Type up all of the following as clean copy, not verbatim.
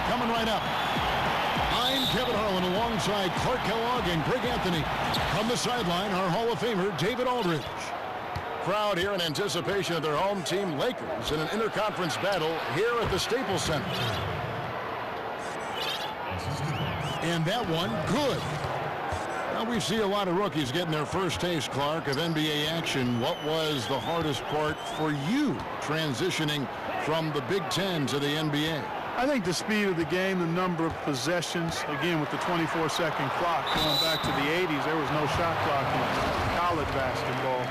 coming right up. I'm Kevin Harlan alongside Clark Kellogg and Greg Anthony. From the sideline, our Hall of Famer, David Aldridge. Crowd here in anticipation of their home team, Lakers, in an interconference battle here at the Staples Center. And that one, good. Now we see a lot of rookies getting their first taste, Clark, of NBA action. What was the hardest part for you transitioning from the Big Ten to the NBA? I think the speed of the game, the number of possessions, again with the 24-second clock, going back to the 80s, there was no shot clock in college basketball.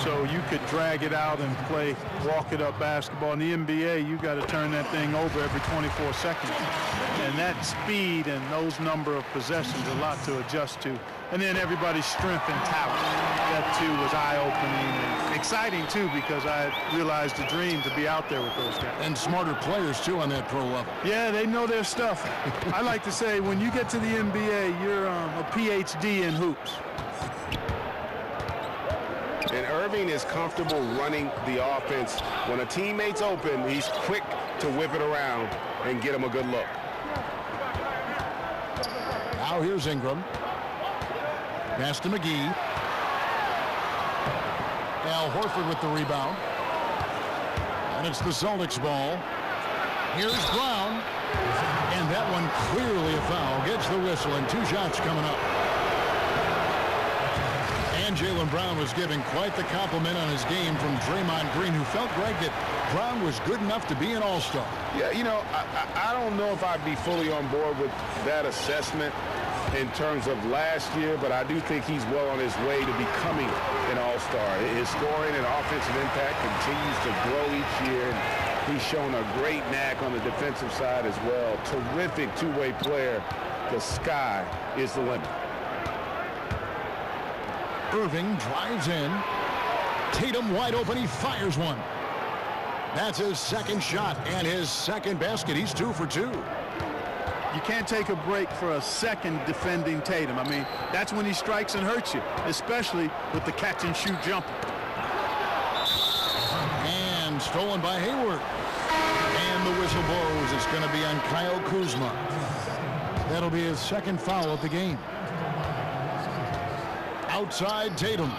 So you could drag it out and play walk-it-up basketball. In the NBA, you got to turn that thing over every 24 seconds. And that speed and those number of possessions, a lot to adjust to. And then everybody's strength and talent. That, too, was eye-opening and exciting, too, because I realized the dream to be out there with those guys. And smarter players, too, on that pro level. Yeah, they know their stuff. I like to say, when you get to the NBA, you're a PhD in hoops. And Irving is comfortable running the offense. When a teammate's open, he's quick to whip it around and get him a good look. Now here's Ingram. Pass to McGee. Al Horford with the rebound. And it's the Celtics ball. Here's Brown. And that one clearly a foul. Gets the whistle and 2 shots coming up. And Jaylen Brown was giving quite the compliment on his game from Draymond Green, who felt, Greg, that Brown was good enough to be an all-star. Yeah, you know, I don't know if I'd be fully on board with that assessment in terms of last year, but I do think he's well on his way to becoming an all-star. His scoring and offensive impact continues to grow each year. He's shown a great knack on the defensive side as well. Terrific two-way player. The sky is the limit. Irving drives in. Tatum wide open. He fires one. That's his second shot and his second basket. He's 2 for 2. You can't take a break for a second defending Tatum. I mean, that's when he strikes and hurts you, especially with the catch-and-shoot jumper. And stolen by Hayward. And the whistle blows. It's going to be on Kyle Kuzma. That'll be his second foul of the game. Outside Tatum.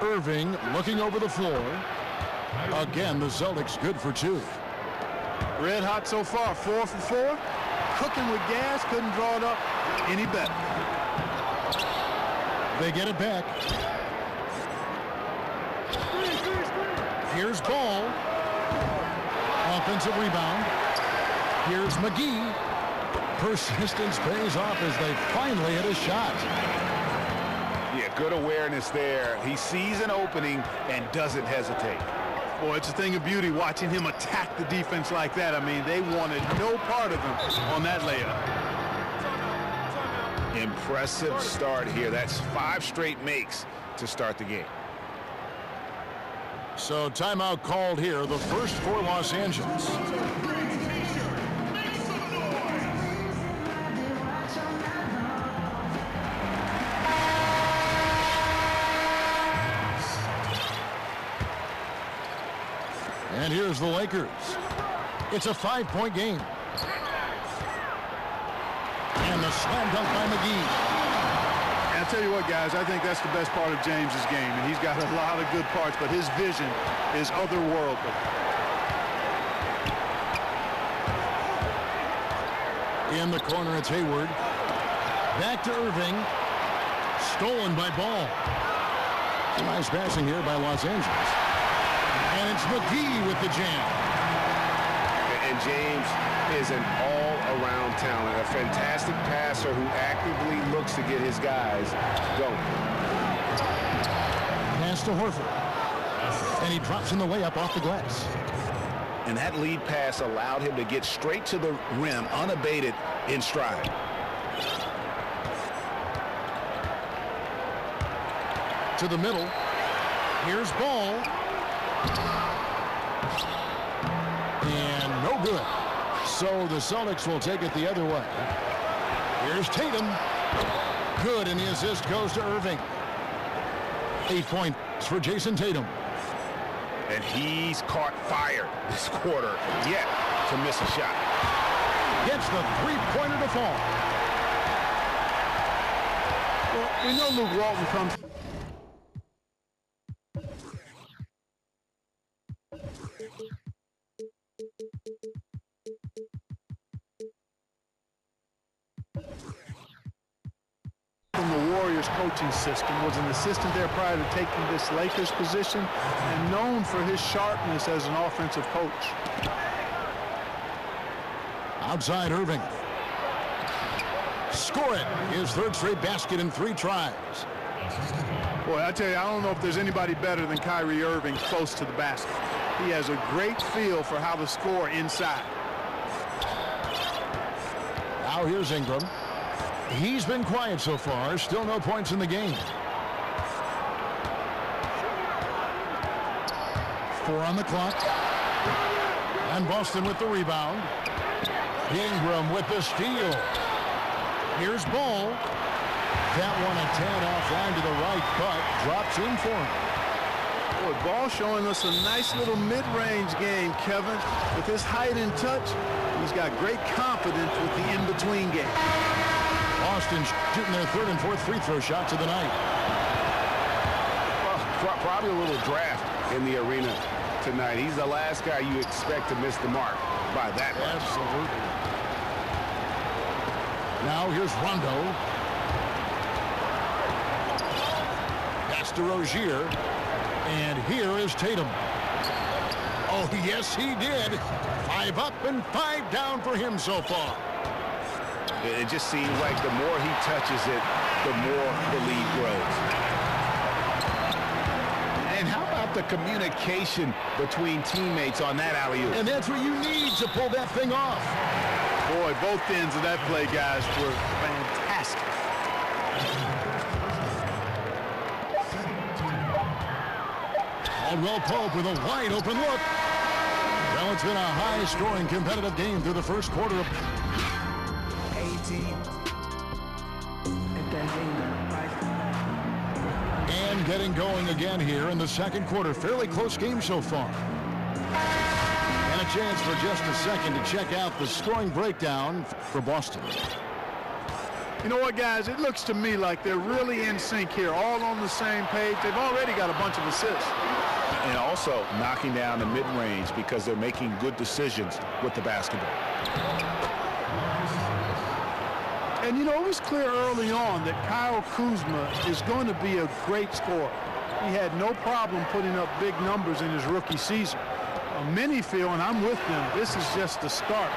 Irving looking over the floor. Again, the Celtics good for 2. Red hot so far, 4 for 4. Cooking with gas, couldn't draw it up any better. They get it back. Here's Ball. Offensive rebound. Here's McGee. Persistence pays off as they finally hit a shot. Yeah, good awareness there. He sees an opening and doesn't hesitate. Boy, it's a thing of beauty watching him attack the defense like that. I mean, they wanted no part of him on that layup. Impressive start here. That's 5 straight makes to start the game. So timeout called here, the first for Los Angeles. And here's the Lakers. It's a 5-point game. And the slam dunk by McGee. And I'll tell you what, guys, I think that's the best part of James's game. And he's got a lot of good parts, but his vision is otherworldly. In the corner, it's Hayward. Back to Irving. Stolen by Ball. Nice passing here by Los Angeles. And it's McGee with the jam. And James is an all-around talent, a fantastic passer who actively looks to get his guys going. Pass to Horford. And he drops in the layup off the glass. And that lead pass allowed him to get straight to the rim unabated in stride. To the middle. Here's Ball. And no good. So the Celtics will take it the other way. Here's Tatum. Good, and the assist goes to Irving. 8 points for Jason Tatum. and he's caught fire this quarter yet to miss a shot. Gets the three-pointer to fall. Well, we know Luke Walton comes from the Warriors coaching system, was an assistant there prior to taking this Lakers position, and known for his sharpness as an offensive coach. Outside Irving. Score it. His third straight basket in 3 tries. Boy, I tell you, I don't know if there's anybody better than Kyrie Irving close to the basket. He has a great feel for how to score inside. Now here's Ingram. He's been quiet so far. Still no points in the game. 4 on the clock. And Boston with the rebound. Ingram with the steal. Here's Ball. That one a 10 offline to the right, but drops in for him. Boy, Ball showing us a nice little mid-range game, Kevin. With his height and touch, he's got great confidence with the in-between game. Boston shooting their 3rd and 4th free throw shots of the night. Well, probably a little draft in the arena tonight. He's the last guy you expect to miss the mark by that much. Absolutely. Now here's Rondo. Pass to Rozier. And here is Tatum. Oh, yes, he did. 5 up and 5 down for him so far. It just seems like the more he touches it, the more the lead grows. And how about the communication between teammates on that alley-oop? And that's what you need to pull that thing off. Boy, both ends of that play, guys, were fantastic. Caldwell Pope with a wide open look. Well, it's been a high-scoring competitive game through the first quarter of 18. and getting going again here in the second quarter. Fairly close game so far. And a chance for just a second to check out the scoring breakdown for Boston. You know what, guys? It looks to me like they're really in sync here, all on the same page. They've already got a bunch of assists. And also knocking down the mid-range because they're making good decisions with the basketball. And, you know, it was clear early on that Kyle Kuzma is going to be a great scorer. He had no problem putting up big numbers in his rookie season. Many feel, and I'm with them, this is just the start.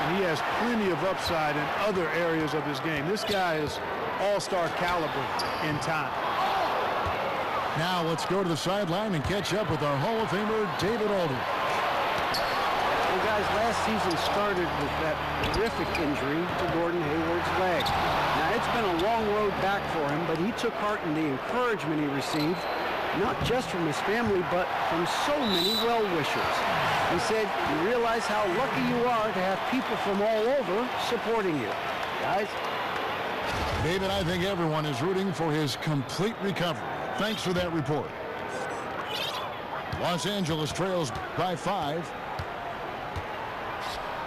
And he has plenty of upside in other areas of his game. This guy is all-star caliber in time. Now let's go to the sideline and catch up with our Hall of Famer, David Aldridge. Well, guys, last season started with that horrific injury to Gordon Hayward's leg. Now, it's been a long road back for him, but he took heart in the encouragement he received, not just from his family, but from so many well-wishers. He said, you realize how lucky you are to have people from all over supporting you. Guys? David, I think everyone is rooting for his complete recovery. Thanks for that report. Los Angeles trails by 5.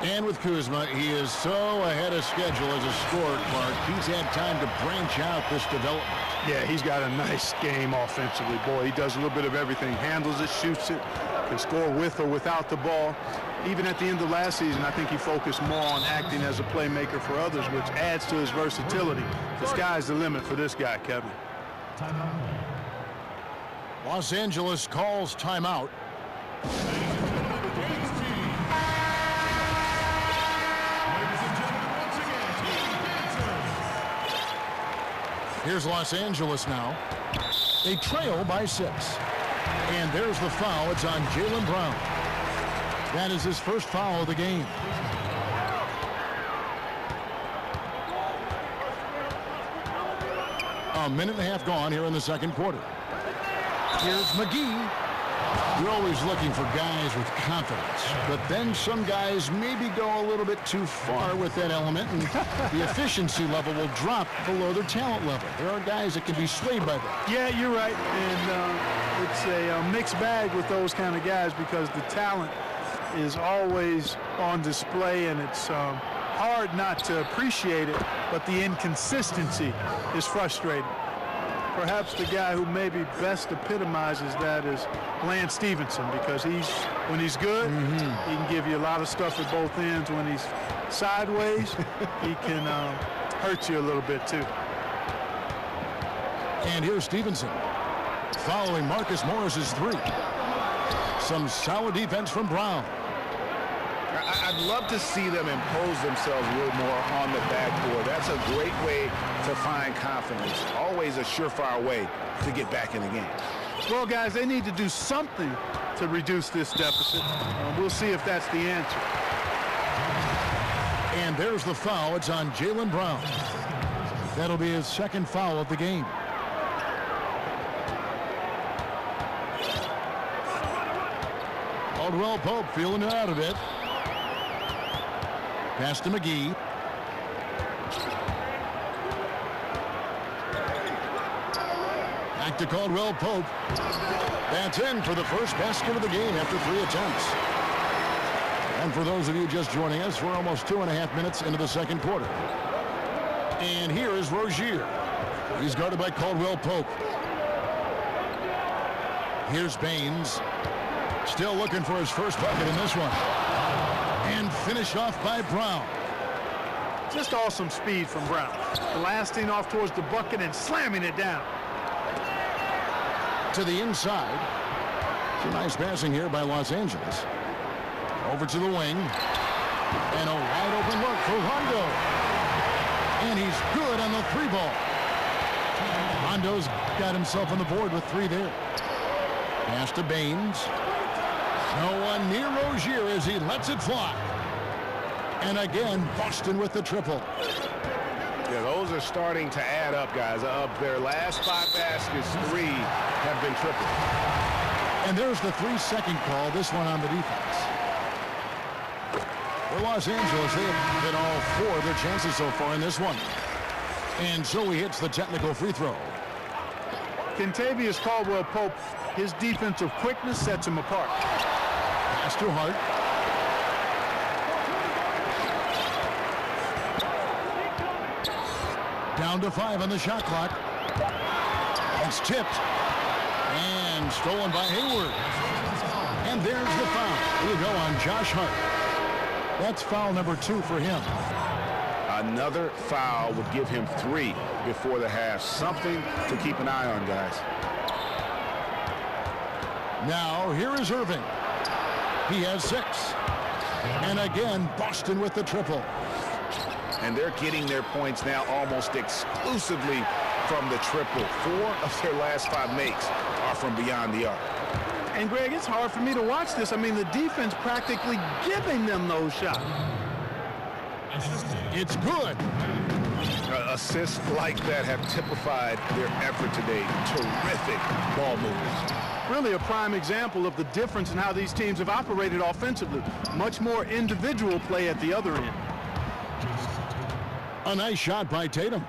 And with Kuzma, he is so ahead of schedule as a scorer, Clark. He's had time to branch out this development. Yeah, he's got a nice game offensively. Boy, he does a little bit of everything. Handles it, shoots it, can score with or without the ball. Even at the end of last season, I think he focused more on acting as a playmaker for others, which adds to his versatility. The sky's the limit for this guy, Kevin. Los Angeles calls timeout. Here's Los Angeles now. They trail by 6. And there's the foul. It's on Jaylen Brown. That is his first foul of the game. A minute and a half gone here in the second quarter. Here's McGee. You're always looking for guys with confidence, but then some guys maybe go a little bit too far with that element, and the efficiency level will drop below their talent level. There are guys that can be swayed by that. Yeah, you're right, and it's a mixed bag with those kind of guys because the talent is always on display, and it's hard not to appreciate it, but the inconsistency is frustrating. Perhaps the guy who maybe best epitomizes that is Lance Stevenson, because when he's good, he can give you a lot of stuff at both ends. When he's sideways, he can hurt you a little bit too. And here's Stevenson following Marcus Morris's three. Some solid defense from Brown. I'd love to see them impose themselves a little more on the backboard. That's a great way to find confidence. Always a surefire way to get back in the game. Well, guys, they need to do something to reduce this deficit. We'll see if that's the answer. And there's the foul. It's on Jaylen Brown. That'll be his second foul of the game. Caldwell Pope feeling it out a bit. Pass to McGee. Back to Caldwell Pope. That's in for the first basket of the game after 3 attempts. And for those of you just joining us, we're almost 2.5 minutes into the second quarter. And here is Rozier. He's guarded by Caldwell Pope. Here's Baines. Still looking for his first bucket in this one. And finished off by Brown. Just awesome speed from Brown. Blasting off towards the bucket and slamming it down. To the inside. Some nice passing here by Los Angeles. Over to the wing. And a wide open look for Rondo. And he's good on the 3 ball. Rondo's got himself on the board with 3 there. Pass to Baines. No one near Rozier as he lets it fly. And again, Boston with the triple. Yeah, those are starting to add up, guys. Of their last 5 baskets, 3 have been triple. And there's the 3-second call, this one on the defense. For Los Angeles, they have hit all 4 of their chances so far in this one. And so he hits the technical free throw. Kentavious Caldwell-Pope, his defensive quickness sets him apart. Pass to Hart. Down to 5 on the shot clock. It's tipped. And stolen by Hayward. And there's the foul. It'll go on Josh Hart. That's foul number 2 for him. Another foul would give him 3 before the half. Something to keep an eye on, guys. Now, here is Irving. He has 6. And again, Boston with the triple. And they're getting their points now almost exclusively from the triple. 4 of their last 5 makes are from beyond the arc. And, Greg, it's hard for me to watch this. I mean, the defense practically giving them those shots. It's good. Assists like that have typified their effort today. Terrific ball movement. Really a prime example of the difference in how these teams have operated offensively. Much more individual play at the other end. A nice shot by Tatum.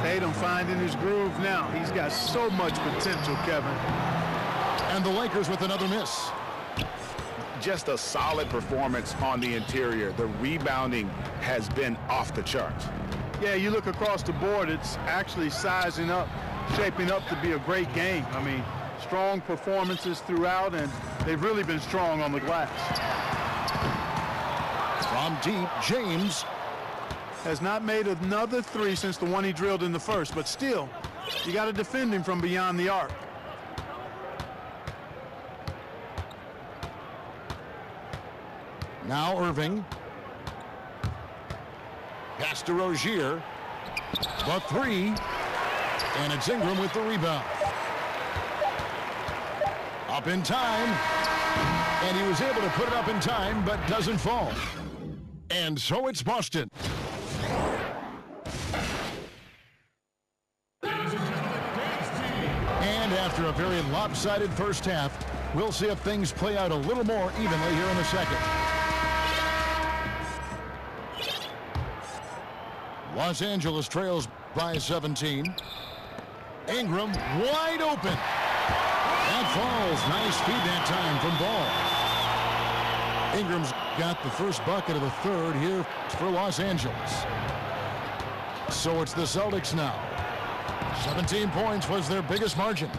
Tatum finding his groove now. He's got so much potential, Kevin. And the Lakers with another miss. Just a solid performance on the interior. The rebounding has been off the charts. Yeah, you look across the board, it's actually sizing up, shaping up to be a great game. I mean, strong performances throughout, and they've really been strong on the glass. From deep, James has not made another 3 since the one he drilled in the first, but still, you got to defend him from beyond the arc. Now Irving. Pass to Rozier. The 3. And it's Ingram with the rebound. Up in time. And he was able to put it up in time, but doesn't fall. And so it's Boston. And after a very lopsided first half, We'll see if things play out a little more evenly here in the second. Los Angeles trails by 17. Ingram wide open. That falls. Nice feed that time from Ball. Ingram's got the first bucket of the third here for Los Angeles. So it's the Celtics now. 17 points was their biggest margin.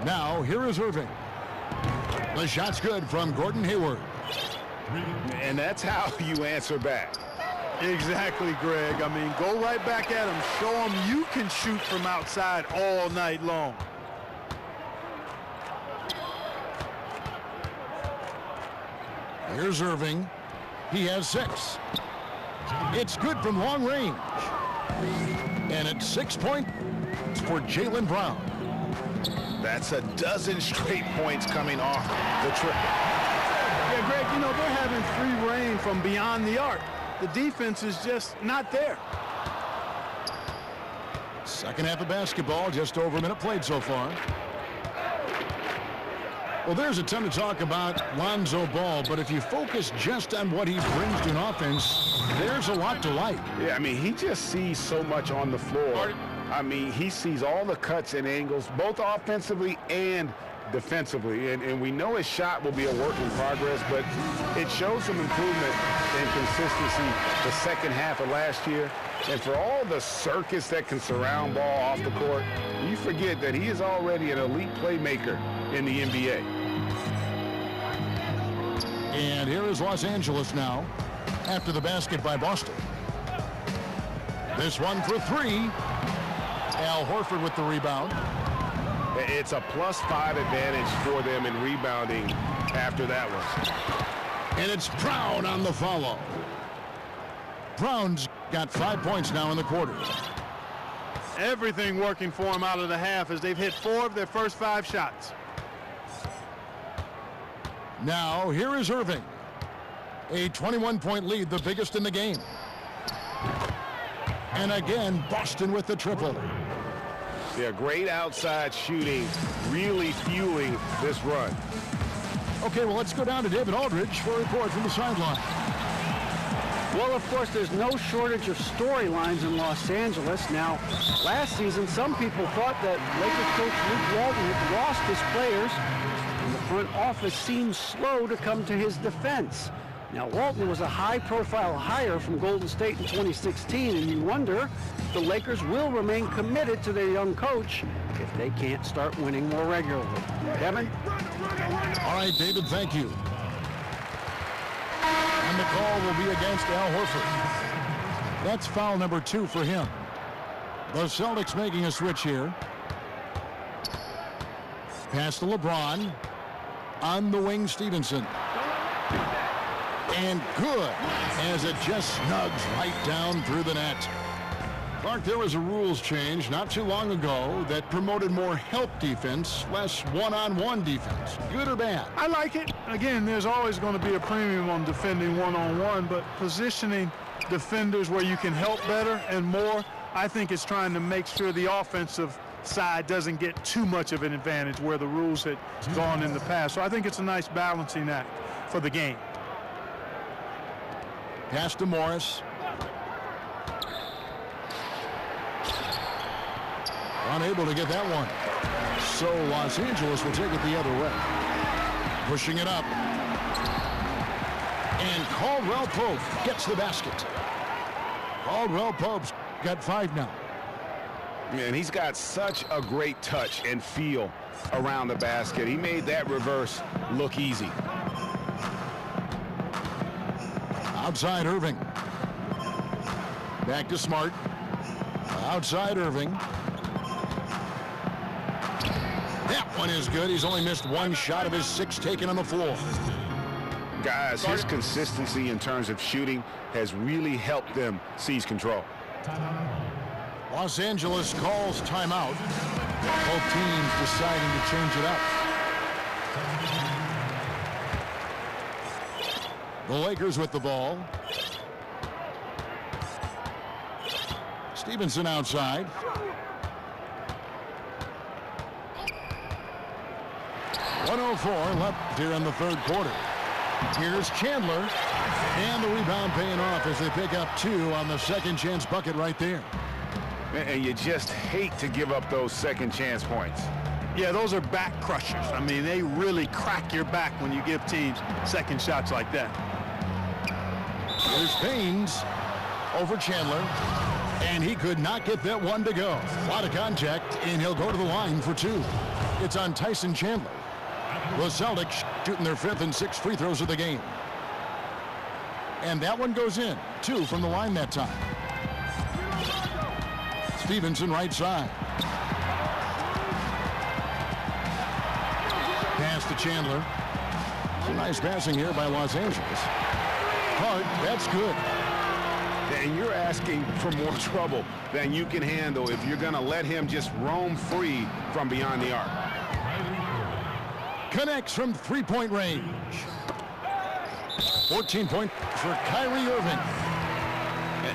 Now here is Irving. The shot's good from Gordon Hayward. And that's how you answer back. Exactly, Greg. I mean, go right back at him. Show him you can shoot from outside all night long. Here's Irving. He has 6. It's good from long range. And it's 6 points for Jaylen Brown. That's a dozen straight points coming off the triple. Yeah, Greg, you know, they're having free reign from beyond the arc. The defense is just not there. Second half of basketball, just over a minute played so far. Well, there's a ton to talk about Lonzo Ball, but if you focus just on what he brings to an offense, there's a lot to like. Yeah, I mean, he just sees so much on the floor. I mean, he sees all the cuts and angles, both offensively and defensively. And we know his shot will be a work in progress, but it shows some improvement in consistency the second half of last year. And for all the circus that can surround Ball off the court, you forget that he is already an elite playmaker in the NBA. And here is Los Angeles now after the basket by Boston. This one for 3. Al Horford with the rebound. It's a +5 advantage for them in rebounding after that one. And it's Brown on the follow. Brown's got 5 points now in the quarter. Everything working for them out of the half as they've hit 4 of their first 5 shots. Now here is Irving. A 21-point lead, the biggest in the game. And again, Boston with the triple. Yeah, great outside shooting, really fueling this run. Okay, well, let's go down to David Aldridge for a report from the sideline. Well, of course, there's no shortage of storylines in Los Angeles. Now, last season, some people thought that Lakers coach Luke Walton had lost his players, and the front office seemed slow to come to his defense. Now, Walton was a high-profile hire from Golden State in 2016, and you wonder if the Lakers will remain committed to their young coach if they can't start winning more regularly. Kevin? All right, David, thank you. And the call will be against Al Horford. That's foul number 2 for him. The Celtics making a switch here. Pass to LeBron. On the wing, Stevenson. And good, as it just snugs right down through the net. Clark, there was a rules change not too long ago that promoted more help defense, less one-on-one defense. Good or bad? I like it. Again, there's always going to be a premium on defending one-on-one, but positioning defenders where you can help better and more, I think it's trying to make sure the offensive side doesn't get too much of an advantage where the rules had gone in the past. So I think it's a nice balancing act for the game. Pass to Morris. Unable to get that one. So Los Angeles will take it the other way. Pushing it up. And Caldwell Pope gets the basket. Caldwell Pope's got 5 now. Man, he's got such a great touch and feel around the basket. He made that reverse look easy. Outside Irving. Back to Smart. Outside Irving. That one is good. He's only missed 1 shot of his 6 taken on the floor. Guys, his consistency in terms of shooting has really helped them seize control. Los Angeles calls timeout. Both teams deciding to change it up. The Lakers with the ball. Stevenson outside. 1:04 left here in the third quarter. Here's Chandler. And the rebound paying off as they pick up 2 on the second chance bucket right there. And you just hate to give up those second chance points. Yeah, those are back crushers. I mean, they really crack your back when you give teams second shots like that. Here's Baines over Chandler. And he could not get that one to go. A lot of contact, and he'll go to the line for 2. It's on Tyson Chandler. The Celtics shooting their 5th and 6th free throws of the game. And that one goes in. 2 from the line that time. Stevenson right side. Pass to Chandler. Some nice passing here by Los Angeles. Hart, that's good. And you're asking for more trouble than you can handle if you're going to let him just roam free from beyond the arc. Connects from three-point range. 14 points for Kyrie Irving.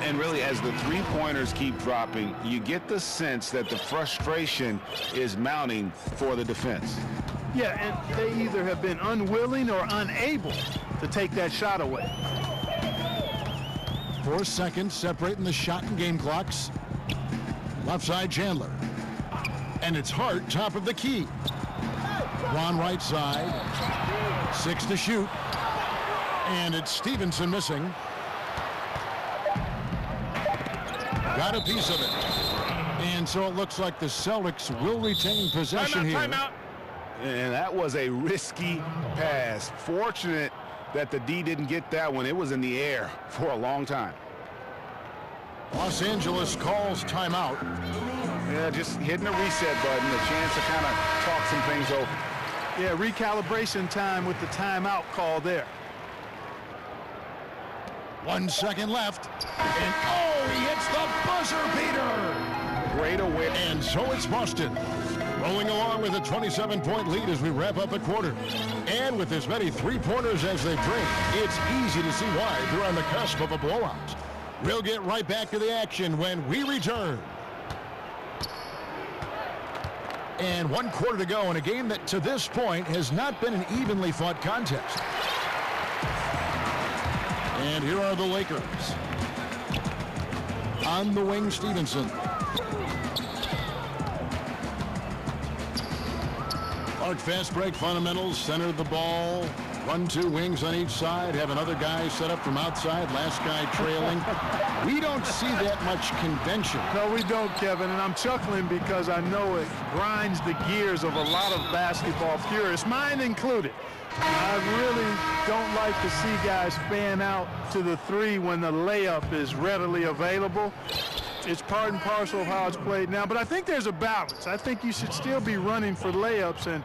And really, as the three-pointers keep dropping, you get the sense that the frustration is mounting for the defense. Yeah, and they either have been unwilling or unable to take that shot away. 4 seconds separating the shot and game clocks. Left side Chandler. And it's Hart, top of the key. Ron right side. 6 to shoot. And it's Stevenson missing. Got a piece of it. And so it looks like the Celtics will retain possession here. Timeout. And that was a risky pass. Fortunate that the D didn't get that one. It was in the air for a long time. Los Angeles calls timeout. Yeah, just hitting the reset button, a chance to kind of talk some things over. Yeah, recalibration time with the timeout call there. 1 second left. And oh, he hits the buzzer beater. Great awareness. And so it's Boston rolling along with a 27-point lead as we wrap up the quarter. And with as many three-pointers as they bring, it's easy to see why they're on the cusp of a blowout. We'll get right back to the action when we return. And 1 quarter to go in a game that to this point has not been an evenly fought contest. And here are the Lakers. On the wing, Stevenson. Clark fast break fundamentals, centered the ball. 1-2 wings on each side. Have another guy set up from outside. Last guy trailing. We don't see that much convention. No, we don't, Kevin. And I'm chuckling because I know it grinds the gears of a lot of basketball purists, mine included. I really don't like to see guys fan out to the 3 when the layup is readily available. It's part and parcel of how it's played now, but I think there's a balance. I think you should still be running for layups and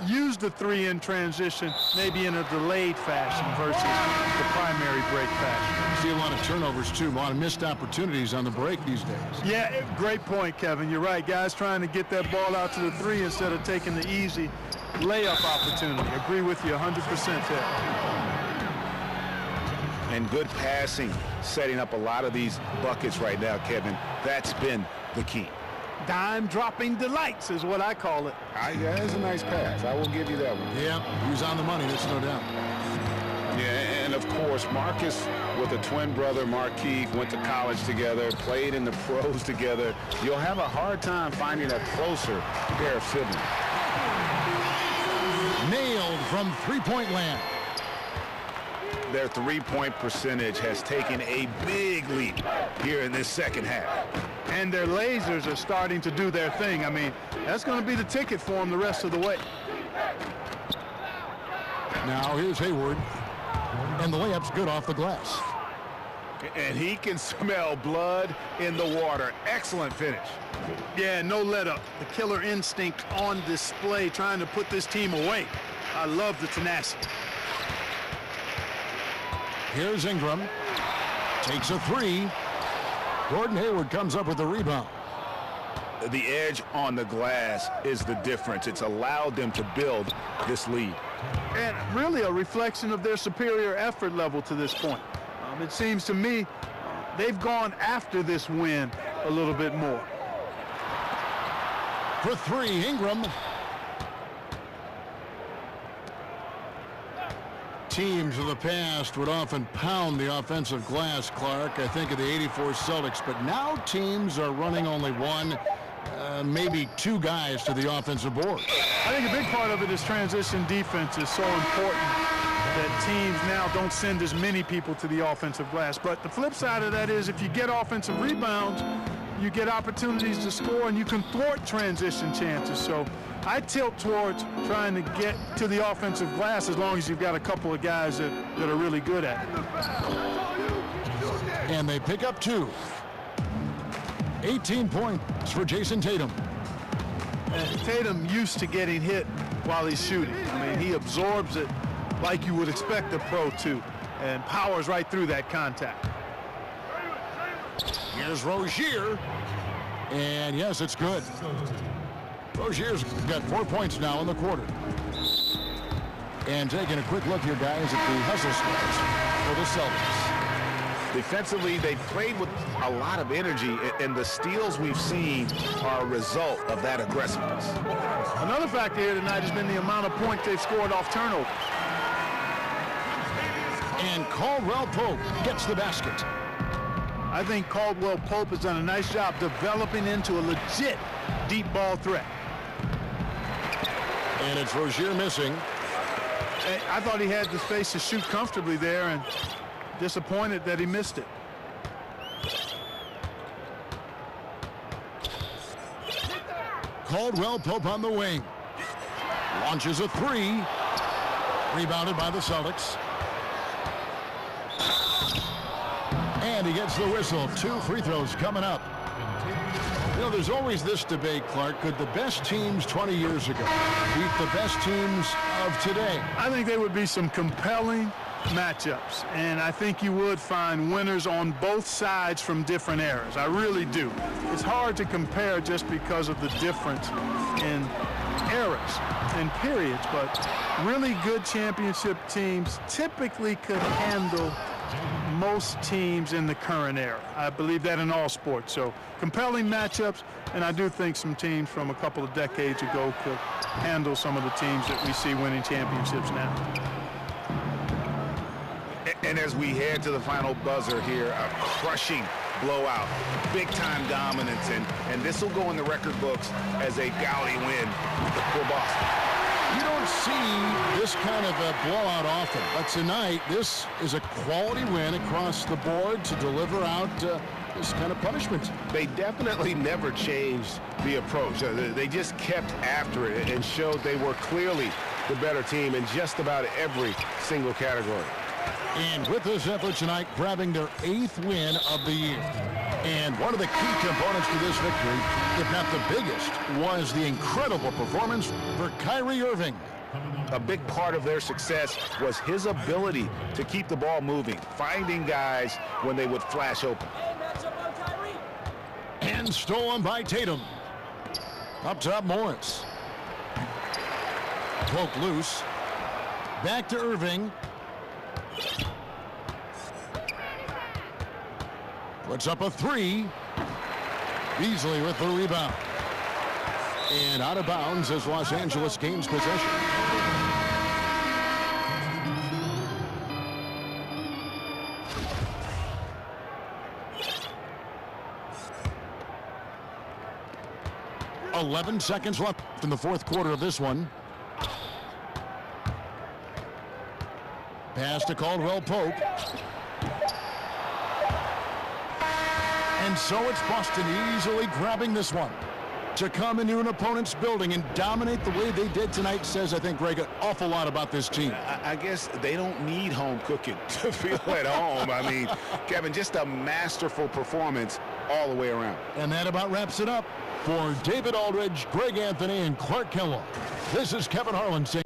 use the 3 in transition, maybe in a delayed fashion versus the primary break fashion. See a lot of turnovers, too. A lot of missed opportunities on the break these days. Yeah, great point, Kevin. You're right. Guys trying to get that ball out to the 3 instead of taking the easy layup opportunity. Agree with you 100% there. And good passing, setting up a lot of these buckets right now, Kevin. That's been the key. Dime dropping delights is what I call it. Yeah, that's a nice pass. I will give you that one. Yeah, he was on the money, that's no doubt. Yeah, and of course, Marcus with a twin brother, Markieff, went to college together, played in the pros together. You'll have a hard time finding a closer pair of siblings. Nailed from three-point land. Their three-point percentage has taken a big leap here in this second half. And their lasers are starting to do their thing. I mean, that's going to be the ticket for them the rest of the way. Now here's Hayward. And the layup's good off the glass. And he can smell blood in the water. Excellent finish. Yeah, no let up. The killer instinct on display, trying to put this team away. I love the tenacity. Here's Ingram. Takes a 3. Gordon Hayward comes up with the rebound. The edge on the glass is the difference. It's allowed them to build this lead. And really a reflection of their superior effort level to this point. It seems to me they've gone after this win a little bit more. For 3, Ingram. teams of the past would often pound the offensive glass, Clark. I think of the '84 Celtics, but now teams are running only one, maybe two guys to the offensive board. I think a big part of it is transition defense is so important that teams now don't send as many people to the offensive glass. But the flip side of that is if you get offensive rebounds, you get opportunities to score and you can thwart transition chances. So I tilt towards trying to get to the offensive glass as long as you've got a couple of guys that are really good at it. And they pick up 2. 18 points for Jason Tatum. And Tatum used to getting hit while he's shooting. I mean, he absorbs it like you would expect a pro to and powers right through that contact. Here's Rozier. And yes, it's good. Rozier's got 4 points now in the quarter. And taking a quick look here, guys, at the hustle stats for the Celtics. Defensively, they played with a lot of energy, and the steals we've seen are a result of that aggressiveness. Another factor here tonight has been the amount of points they've scored off turnover. And Caldwell Pope gets the basket. I think Caldwell Pope has done a nice job developing into a legit deep ball threat. And it's Rozier missing. I thought he had the space to shoot comfortably there and disappointed that he missed it. Caldwell Pope on the wing. Launches a 3. Rebounded by the Celtics. And he gets the whistle. 2 free throws coming up. You know, there's always this debate, Clark. Could the best teams 20 years ago beat the best teams of today? I think there would be some compelling matchups, and I think you would find winners on both sides from different eras. I really do. It's hard to compare just because of the difference in eras and periods, but really good championship teams typically could handle most teams in the current era. I believe that in all sports. So compelling matchups, and I do think some teams from a couple of decades ago could handle some of the teams that we see winning championships now. And as we head to the final buzzer here, a crushing blowout, big-time dominance, and this will go in the record books as a gaudy win for Boston. You don't see this kind of a blowout often, but tonight this is a quality win across the board to deliver out this kind of punishment. They definitely never changed the approach. They just kept after it and showed they were clearly the better team in just about every single category. And with this effort tonight, grabbing their 8th win of the year. And one of the key components to this victory, if not the biggest, was the incredible performance for Kyrie Irving. A big part of their success was his ability to keep the ball moving, finding guys when they would flash open. And stolen by Tatum. Up top, Morris. Poke loose. Back to Irving. Puts up a 3. Beasley with the rebound. And out of bounds as Los Angeles gains possession. .11 seconds left in the fourth quarter of this one. Pass to Caldwell Pope. And so it's Boston easily grabbing this one. To come into an opponent's building and dominate the way they did tonight says, I think, Greg, an awful lot about this team. I guess they don't need home cooking to feel at home. I mean, Kevin, just a masterful performance all the way around. And that about wraps it up. For David Aldridge, Greg Anthony, and Clark Kellogg, this is Kevin Harlan saying